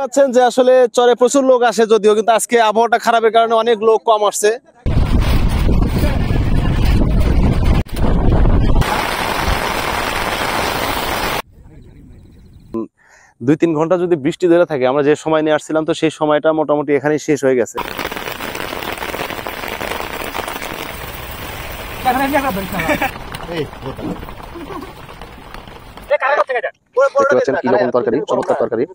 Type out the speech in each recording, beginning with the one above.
পাচ্ছেন যে আসলে চরে প্রচুর লোক আসে, যদিও কিন্তু আজকে আবহাওয়াটা খারাপের কারণে অনেক লোক কম আসছে। দুই তিন ঘন্টা যদি বৃষ্টি ধরে থাকে, আমরা যে সময় নিয়ে আসছিলাম তো সেই সময়টা মোটামুটি এখানেই শেষ হয়ে গেছে। দেখতে পাচ্ছেন কি রকম তরকারি, চমৎকার তরকারি।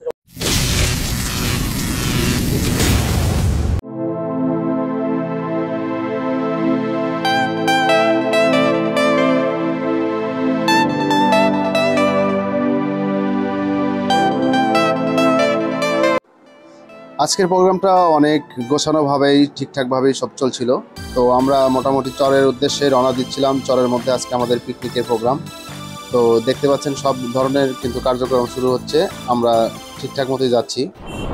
আজকের প্রোগ্রামটা অনেক গোছানোভাবেই ঠিকঠাকভাবেই সব চলছিল। তো আমরা মোটামুটি চরের উদ্দেশ্যে রওনা দিচ্ছিলাম। চরের মধ্যে আজকে আমাদের পিকনিকের প্রোগ্রাম। তো দেখতে পাচ্ছেন সব ধরনের কিন্তু কার্যক্রম শুরু হচ্ছে, আমরা ঠিকঠাক মতোই যাচ্ছি।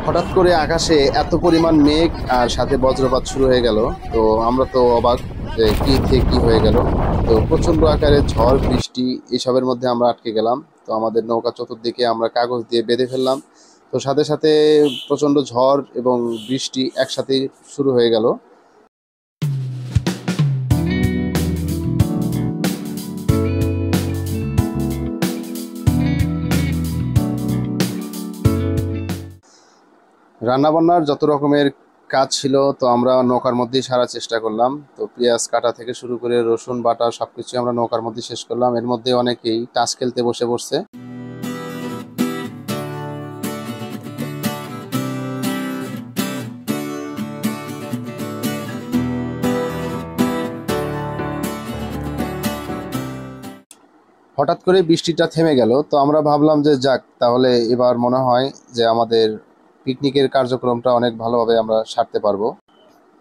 হঠাৎ করে আকাশে এত পরিমাণ মেঘ আর সাথে বজ্রপাত শুরু হয়ে গেল। তো আমরা তো অবাক যে কী থেকে কী হয়ে গেল। তো প্রচণ্ড আকারে ঝড় বৃষ্টি এসবের মধ্যে আমরা আটকে গেলাম। তো আমাদের নৌকা চতুর্দিকে আমরা কাগজ দিয়ে বেঁধে ফেললাম। তো সাথে সাথে প্রচণ্ড ঝড় এবং বৃষ্টি একসাথেই শুরু হয়ে গেল। রান্নাবান্নার যত রকমের কাজ ছিল তো আমরা নৌকার মধ্যেই সারার চেষ্টা করলাম। তো পেঁয়াজ কাটা থেকে শুরু করে রসুন বাটা সবকিছু আমরা নৌকার মধ্যে শেষ করলাম। এর মধ্যে অনেকেই তাস খেলতে বসে পড়ছে। হঠাৎ করে বৃষ্টিটা থেমে গেল। তো আমরা ভাবলাম যে যাক, তাহলে এবার মনে হয় যে আমাদের পিকনিকের কার্যক্রমটা অনেক ভালোভাবে আমরা সারতে পারবো।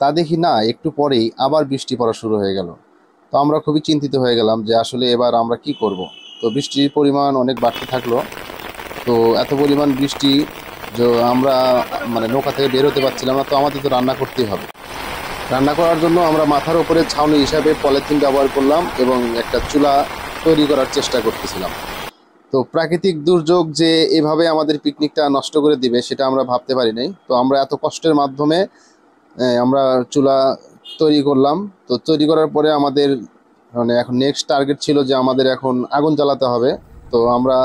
তা দেখি না, একটু পরেই আবার বৃষ্টি পড়া শুরু হয়ে গেল। তো আমরা খুবই চিন্তিত হয়ে গেলাম যে আসলে এবার আমরা কি করব। তো বৃষ্টির পরিমাণ অনেক বাড়তে থাকলো। তো এত পরিমাণ বৃষ্টি যে আমরা নৌকা থেকে বের হতে পারছিলাম না। তো আমাদের তো রান্না করতেই হবে। রান্না করার জন্য আমরা মাথার উপরে ছাউনি হিসাবে পলিথিন ব্যবহার করলাম এবং একটা চুলা তৈরি করার চেষ্টা করতেছিলাম। তো প্রাকৃতিক দুর্যোগ যে এভাবে আমাদের পিকনিকটা নষ্ট করে দিবে সেটা আমরা ভাবতে পারি নাই। তো আমরা এত কষ্টের মাধ্যমে আমরা চুলা তৈরি করলাম। তো তৈরি করার পরে আমাদের এখন নেক্সট টার্গেট ছিল যে আমাদের এখন আগুন জ্বালাতে হবে। তো আমরা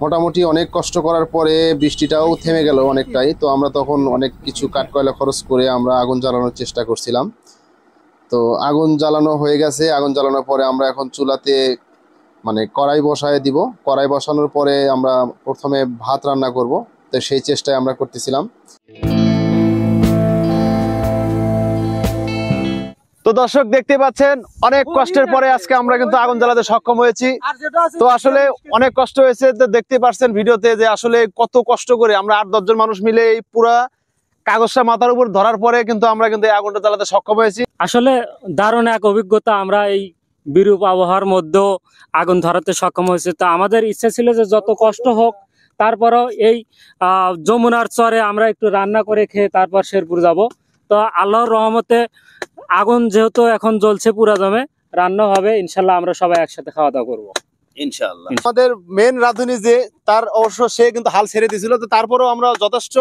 মোটামুটি অনেক কষ্ট করার পরে বৃষ্টিটাও থেমে গেল অনেকটাই। তো আমরা তখন অনেক কিছু কাঠকয়লা খরচ করে আমরা আগুন জ্বালানোর চেষ্টা করছিলাম। তো আগুন জ্বালানো হয়ে গেছে। আগুন জ্বালানোর পরে আমরা এখন চুলাতে কড়াই বসায় দিব। কড়াই বসানোর পরে আমরা প্রথমে ভাত রান্না করব। তো সেই চেষ্টায় আমরা করতেছিলাম। তো দর্শক দেখতে পাচ্ছেন অনেক কষ্টের পরে আজকে আমরা কিন্তু আগুন জ্বালাতে সক্ষম হয়েছি। তো আসলে অনেক কষ্ট হয়েছে। তো দেখতে পাচ্ছেন ভিডিওতে যে আসলে কত কষ্ট করে আমরা 8-10 জন মানুষ মিলে এই পুরা কাগজটা মাথার উপর ধরার পরে কিন্তু আমরা কিন্তু এই আগুনটা জ্বালাতে সক্ষম হয়েছি। আসলে দারুণ এক অভিজ্ঞতা। আমরা এই বিরূপ আবহাওয়ার মধ্যেও আগুন ধরাতে সক্ষম হয়েছে। তো আমাদের ইচ্ছা ছিল যে যত কষ্ট হোক তারপরও এই যমুনার চরে আমরা একটু রান্না করে খেয়ে তারপর শেরপুর যাব। তো আল্লাহর রহমতে আগুন যেহেতু এখন জ্বলছে পুরা জমে, রান্না হবে ইনশাল্লাহ। আমরা সবাই একসাথে খাওয়া দাওয়া করবো ইনশাআল্লাহ। আমাদের মেন রাঁধুনি যে তার অবশ্য সে কিন্তু হাল ছেড়ে দিয়েছিল। তো তারপরেও আমরা যথেষ্ট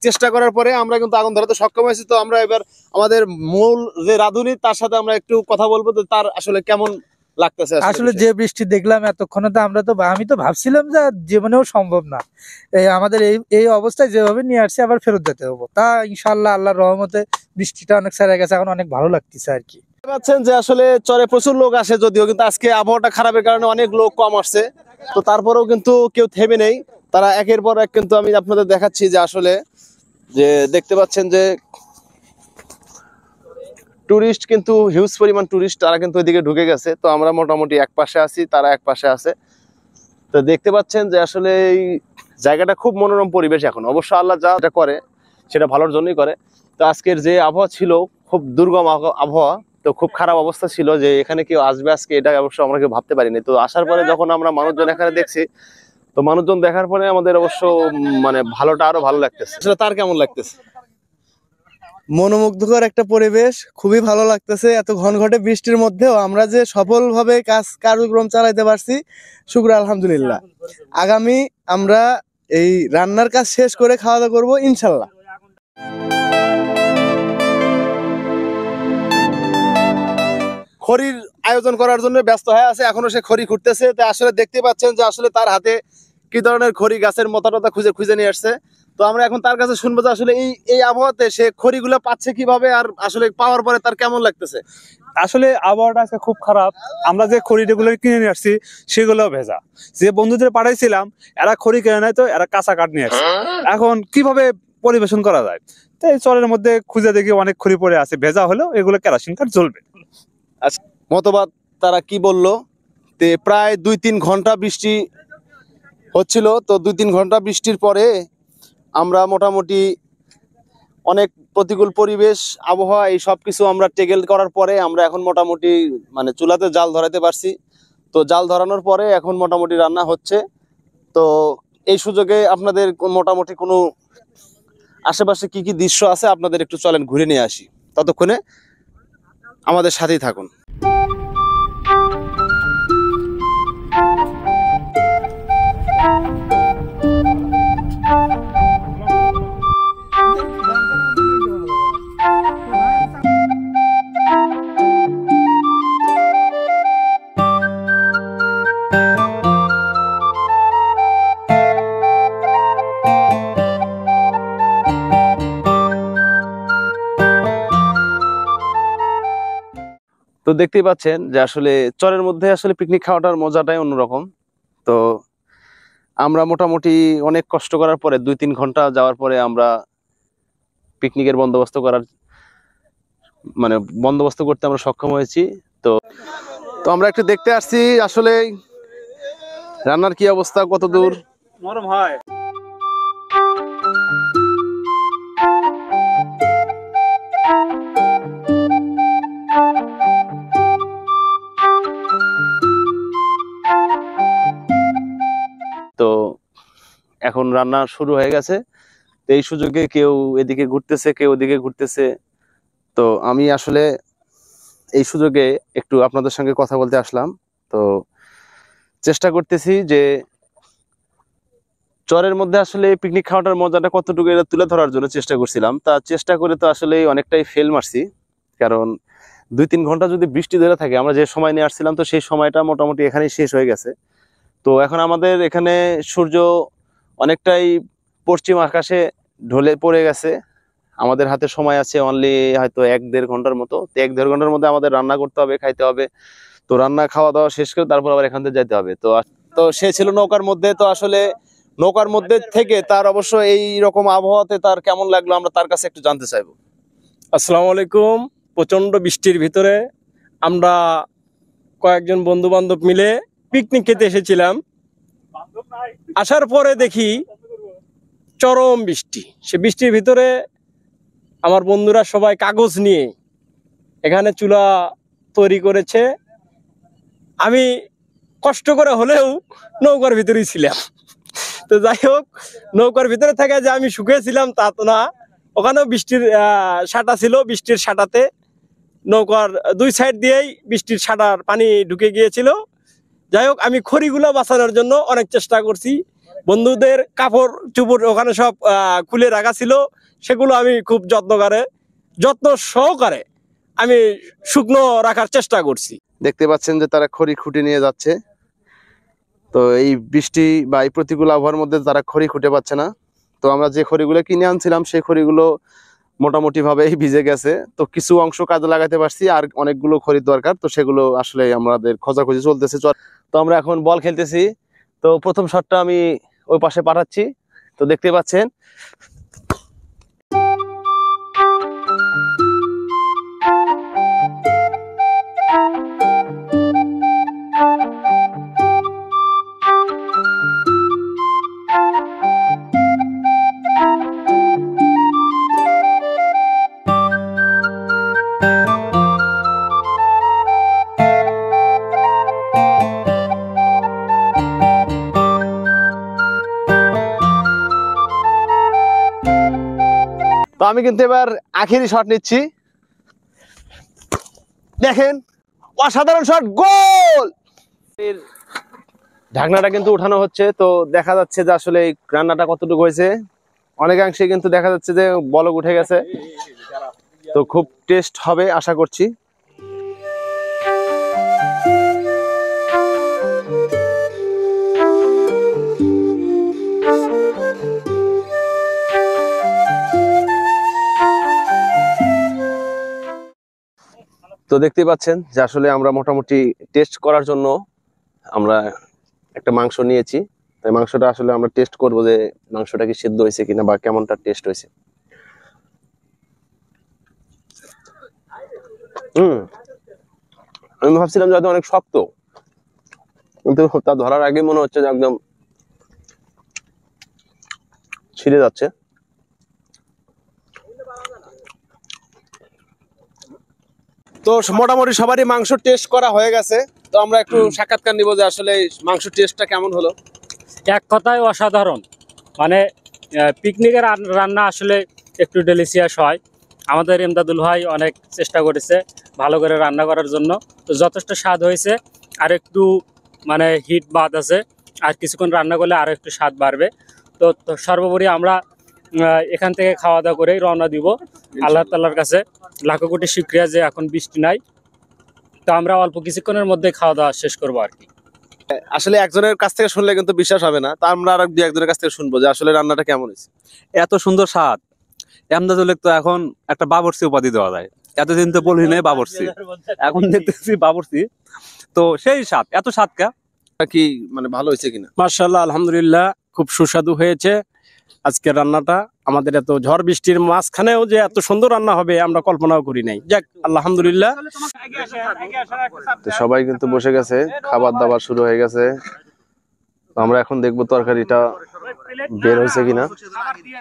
চেষ্টা করার পরে আমরা কিন্তু আগুন ধরাতে সক্ষম হয়েছি। তো আমরা এবার আমাদের মূল যে রাঁধুনি তার সাথে আমরা একটু কথা বলবো, তো তার আসলে কেমন লাগতেছে। আসলে যে বৃষ্টি দেখলাম এতক্ষণে, তো আমি তো ভাবছিলাম যে জীবনেও সম্ভব না আমাদের এই অবস্থায় যেভাবে নিয়ে আসছে আবার ফেরত যেতে হবো। তা ইনশাআল্লাহ আল্লাহর রহমতে বৃষ্টিটা অনেক সেরে গেছে, এখন অনেক ভালো লাগতেছে আর কি। পাচ্ছেন যে আসলে চরে প্রচুর লোক আসে, যদিও কিন্তু আজকে আবহাওয়াটা খারাপের কারণে অনেক লোক কম আসছে। তো তারপরেও কিন্তু কেউ থেমে নেই, তারা একের পর এক কিন্তু আমি আপনাদের দেখাচ্ছি যে আসলে যে দেখতে পাচ্ছেন যে টুরিস্ট কিন্তু হিউজ পরিমাণ টুরিস্ট, তারা কিন্তু ওইদিকে ঢুকে গেছে। তো আমরা মোটামুটি এক পাশে আছি, তারা এক পাশে আছে। তো দেখতে পাচ্ছেন যে আসলে এই জায়গাটা খুব মনোরম পরিবেশ। এখন অবশ্য আল্লাহ যা করে সেটা ভালোর জন্যই করে। তো আজকের যে আবহাওয়া ছিল খুব দুর্গম আবহাওয়া, তো খুব খারাপ অবস্থা ছিল যে এখানে কেউ আসবে আজকে, এটা অবশ্য আমরা কেউ ভাবতে পারিনি। তো আসার পরে যখন আমরা মানুষজন এখানে দেখছি, তো মানুষজন দেখার পরে আমাদের অবশ্য ভালোটা আরো ভালো লাগতেছে। তার কেমন লাগতেছে? মনোমুগ্ধকর একটা পরিবেশ, খুবই ভালো লাগতেছে। এত ঘনঘটে বৃষ্টির মধ্যেও আমরা যে সফলভাবে কার্যক্রম চালাইতে পারছি, শুকর আলহামদুলিল্লাহ। আগামী আমরা এই রান্নার কাজ শেষ করে খাওয়া দাওয়া করবো ইনশাল্লাহ। খড়ির আয়োজন করার জন্য ব্যস্ত হয়ে আছে, এখনো সে খড়ি খুঁড়তেছে। তো আসলে দেখতে পাচ্ছেন যে আসলে তার হাতে কি ধরনের খড়ি, গাছের মোটা টোটা খুঁজে খুঁজে নিয়ে আসছে। তো আমরা এখন তার কাছে শুনবো যে আসলে এই আবহাওয়াতে সে খড়িগুলো পাচ্ছে কিভাবে, আর আসলে পাওয়ার পরে তার কেমন লাগতেছে। আসলে আবহাওয়াটা আজকে খুব খারাপ। আমরা যে খড়িগুলো কিনে নিয়ে আসছি সেগুলো ভেজা। যে বন্ধুদের পাঠাইছিলাম এরা খড়ি কিনে নেয়, তো এরা কাঁচা কাঠ নিয়ে আসছে। এখন কিভাবে পরিবেশন করা যায়? তো এই চরের মধ্যে খুঁজে দেখি অনেক খড়ি পড়ে আছে, ভেজা হলেও এগুলো কেরোসিন কাঠ জ্বলবে। মতবাদ তারা কি বললো, তে প্রায় 2-3 ঘন্টা বৃষ্টি হচ্ছিল। তো 2-3 ঘন্টা বৃষ্টির পরে আমরা মোটামুটি অনেক প্রতিকূল পরিবেশ, আবহাওয়া, এই সব কিছু আমরা টেকেল করার পরে আমরা এখন মোটামুটি মানে চুলাতে জাল ধরাতে পারছি। তো জাল ধরানোর পরে এখন মোটামুটি রান্না হচ্ছে। তো এই সুযোগে আপনাদের মোটামুটি কোনো আশেপাশে কি কি দৃশ্য আছে আপনাদের একটু চলেন ঘুরে নিয়ে আসি। ততক্ষণে আমাদের সাথেই থাকুন। তো দেখতেই পাচ্ছেন যে আসলে চরের মধ্যে আসলে পিকনিক খাওয়াটার মজাটাই অন্যরকম। তো আমরা মোটামুটি অনেক কষ্ট করার পরে 2-3 ঘন্টা যাওয়ার পরে আমরা পিকনিকের বন্দোবস্ত করতে আমরা সক্ষম হয়েছি। তো তো আমরা একটু দেখতে আসছি আসলে রান্নার কি অবস্থা, কত দূর। নরম হয়। তো এখন রান্না শুরু হয়ে গেছে। তো এই সুযোগে কেউ এদিকে ঘুরতেছে, কেউ ওদিকে ঘুরতেছে। তো আমি আসলে এই সুযোগে একটু আপনাদের সঙ্গে কথা বলতে আসলাম। তো চেষ্টা করতেছি যে চরের মধ্যে আসলে পিকনিক খাওয়াটার মজাটা কতটুকু এটা তুলে ধরার জন্য চেষ্টা করছিলাম। তা চেষ্টা করে তো আসলে অনেকটাই ফেল মারছি, কারণ 2-3 ঘন্টা যদি বৃষ্টি ধরে থাকে, আমরা যে সময় নিয়ে আসছিলাম তো সেই সময়টা মোটামুটি এখানেই শেষ হয়ে গেছে। তো এখন আমাদের এখানে সূর্য অনেকটাই পশ্চিম আকাশে ঢলে পড়ে গেছে। আমাদের হাতে সময় আছে অনলি হয়তো 1-1.5 ঘন্টার মতো। তো 1-1.5 ঘন্টার মধ্যে আমাদের রান্না করতে হবে, খাইতে হবে। তো রান্না খাওয়া দাওয়া শেষ করে তারপর আবার এখান থেকে যেতে হবে। তো তো সে ছিল নৌকার মধ্যে। তো আসলে নৌকার মধ্যে থেকে তার অবশ্য এই রকম আবহাওয়াতে তার কেমন লাগলো আমরা তার কাছে একটু জানতে চাইবো। আসসালামু আলাইকুম। প্রচন্ড বৃষ্টির ভিতরে আমরা কয়েকজন বন্ধু বান্ধব মিলে পিকনিক খেতে এসেছিলাম। আসার পরে দেখি চরম বৃষ্টি। সে বৃষ্টির ভিতরে আমার বন্ধুরা সবাই কাগজ নিয়ে এখানে চুলা তৈরি করেছে। আমি কষ্ট করে হলেও নৌকার ভিতরেই ছিলাম। তো যাই হোক, নৌকার ভিতরে থেকে যে আমি শুকিয়েছিলাম তা তো না, ওখানেও বৃষ্টির সাঁটা ছিল। বৃষ্টির সাঁটাতে নৌকার 2 সাইড দিয়েই বৃষ্টির সাঁটার পানি ঢুকে গিয়েছিল। যাই হোক, আমি খড়িগুলো বাঁচানোর জন্য অনেক চেষ্টা করছি। বন্ধুদের কাপড় চুপড় ওখানে সব খুলে রাখা ছিল, সেগুলো আমি খুব যত্ন সহকারে আমি শুকনো রাখার চেষ্টা করছি। দেখতে পাচ্ছেন যে তারা খড়ি খুঁটে নিয়ে যাচ্ছে। তো এই বৃষ্টি বা এই প্রতিকূল আবহাওয়ার মধ্যে তারা খড়ি খুঁটে পাচ্ছে না। তো আমরা যে খড়িগুলো কিনে আনছিলাম সেই খড়িগুলো মোটামুটি ভাবে ভিজে গেছে। তো কিছু অংশ কাজে লাগাতে পারছি, আর অনেকগুলো খড়ির দরকার। তো সেগুলো আসলে আমাদের খোঁজাখুঁজি চলতেছে। তো আমরা এখন বল খেলতেছি। তো প্রথম শটটা আমি ওই পাশে পাঠাচ্ছি। তো দেখতে পাচ্ছেন তো আমি কিন্তু এবার আখেরি শট নিচ্ছি। দেখেন, অসাধারণ শট, গোল। ঢাকনাটা কিন্তু উঠানো হচ্ছে, তো দেখা যাচ্ছে যে আসলে এই রান্নাটা কতটুকু হয়েছে। অনেকাংশে কিন্তু দেখা যাচ্ছে যে বলক উঠে গেছে, তো খুব টেস্ট হবে আশা করছি। তো দেখতেই পাচ্ছেন যে আসলে আমরা মোটামুটি টেস্ট করার জন্য আমরা একটা মাংস নিয়েছি। এই মাংসটা আসলে আমরা টেস্ট করবো যে মাংসটা কি সিদ্ধ হয়েছে কিনা বা কেমনটা টেস্ট হয়েছে। আমি ভাবছিলাম যে হয়তো অনেক শক্ত, কিন্তু তা ধরার আগে মনে হচ্ছে যে একদম ছিঁড়ে যাচ্ছে। তো মোটামুটি সবারই মাংস টেস্ট করা হয়ে গেছে, তো আমরা একটু সাক্ষাৎকার নিব যে আসলে মাংস টেস্টটা কেমন হলো। এক কথায় অসাধারণ, মানে পিকনিকের রান্না আসলে একটু ডেলিশিয়াস হয়। আমাদের এমদাদুল ভাই অনেক চেষ্টা করেছে ভালো করে রান্না করার জন্য, তো যথেষ্ট স্বাদ হয়েছে। আর একটু মানে হিট বাদ আছে, আর কিছুক্ষণ রান্না করলে আরও একটু স্বাদ বাড়বে। তো সর্বোপরি আমরা এখান থেকে খাওয়া দাওয়া করেই রওনা দিব। আল্লাহ তাআলার কাছে লাখো কোটি শুকরিয়া যে এখন বৃষ্টি নাই, তো আমরা অল্প কিছুক্ষণের মধ্যে খাওয়া দাওয়া শেষ করবো আর কি। আসলে একজনের কাছ থেকে শুনলে কিন্তু বিশ্বাস হবে না, তা আমরা আর দুই একজনের কাছ থেকে শুনবো যে আসলে রান্নাটা কেমন হয়েছে। এত সুন্দর স্বাদ, এমদাদুলের তো এখন একটা বাবরচি উপাধি দেওয়া যায়। এতদিন তো বলি নাই বাবরচি, এখন দেখতেছি বাবরচি। তো সেই স্বাদ, এত স্বাদ কি মানে ভালো হয়েছে কিনা? মাশাআল্লাহ, আলহামদুলিল্লাহ, খুব সুস্বাদু হয়েছে আজকের রান্নাটা। আমাদের এত ঝড় বৃষ্টির মাঝখানেও যে এত সুন্দর রান্না হবে আমরা কল্পনাও করি নাই। যাক, আলহামদুলিল্লাহ। তো সবাই কিন্তু বসে গেছে, খাবার দাবার শুরু হয়ে গেছে। তো আমরা এখন দেখবো তরকারিটা বের হয়েছে কিনা।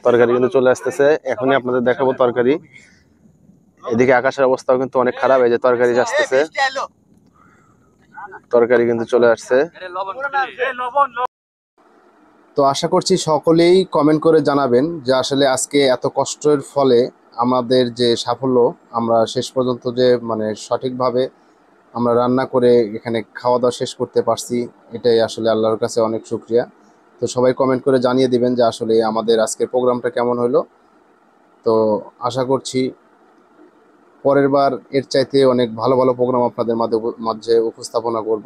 তরকারি কিন্তু চলে আসতেছে, এখনই আপনাদের দেখাবো তরকারি। এদিকে আকাশের অবস্থাও কিন্তু অনেক খারাপ, এই যে তরকারি আসতেছে, তরকারি কিন্তু চলে আসছে। তো আশা করছি সকলেই কমেন্ট করে জানাবেন যে আসলে আজকে এত কষ্টের ফলে আমাদের যে সাফল্য, আমরা শেষ পর্যন্ত যে মানে সঠিকভাবে আমরা রান্না করে এখানে খাওয়া দাওয়া শেষ করতে পারছি, এটাই আসলে আল্লাহর কাছে অনেক শুকরিয়া। তো সবাই কমেন্ট করে জানিয়ে দিবেন যে আসলে আমাদের আজকের প্রোগ্রামটা কেমন হলো। তো আশা করছি পরের বার এর চাইতে অনেক ভালো ভালো প্রোগ্রাম আপনাদের মাঝে উপস্থাপনা করব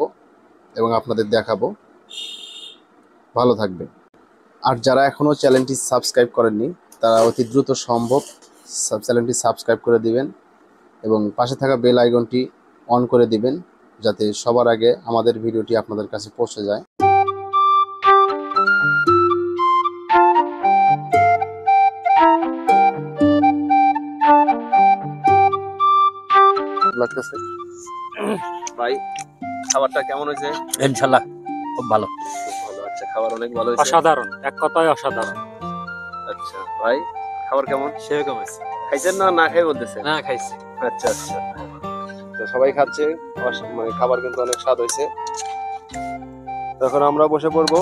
এবং আপনাদের দেখাবো। ভালো থাকবেন। আর যারা এখনও চ্যানেলটি সাবস্ক্রাইব করেননি তারা অতি দ্রুত সম্ভব চ্যানেলটি সাবস্ক্রাইব করে দিবেন এবং পাশে থাকা বেল আইকনটি অন করে দিবেন, যাতে সবার আগে আমাদের ভিডিওটি আপনাদের কাছে পৌঁছে যায়। লাগতেছে ভাই, খাবারটা কেমন হয়েছে? ইনশাল্লাহ খুব ভালো, ভালো। আচ্ছা, খাবার অনেক ভালো হয়েছে, অসাধারণ, এক কথায় অসাধারণ। আচ্ছা ভাই, খাবার কেমন? সেরকম আছে। খাইছেন না না খাই বলতেছে? না, খাইছি। আচ্ছা আচ্ছা, তো সবাই খাচ্ছে, মানে খাবার কিন্তু অনেক স্বাদ হয়েছে। তখন আমরা বসে পড়বো।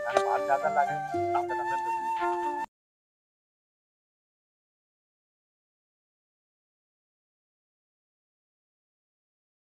আর ভাত যা যা লাগে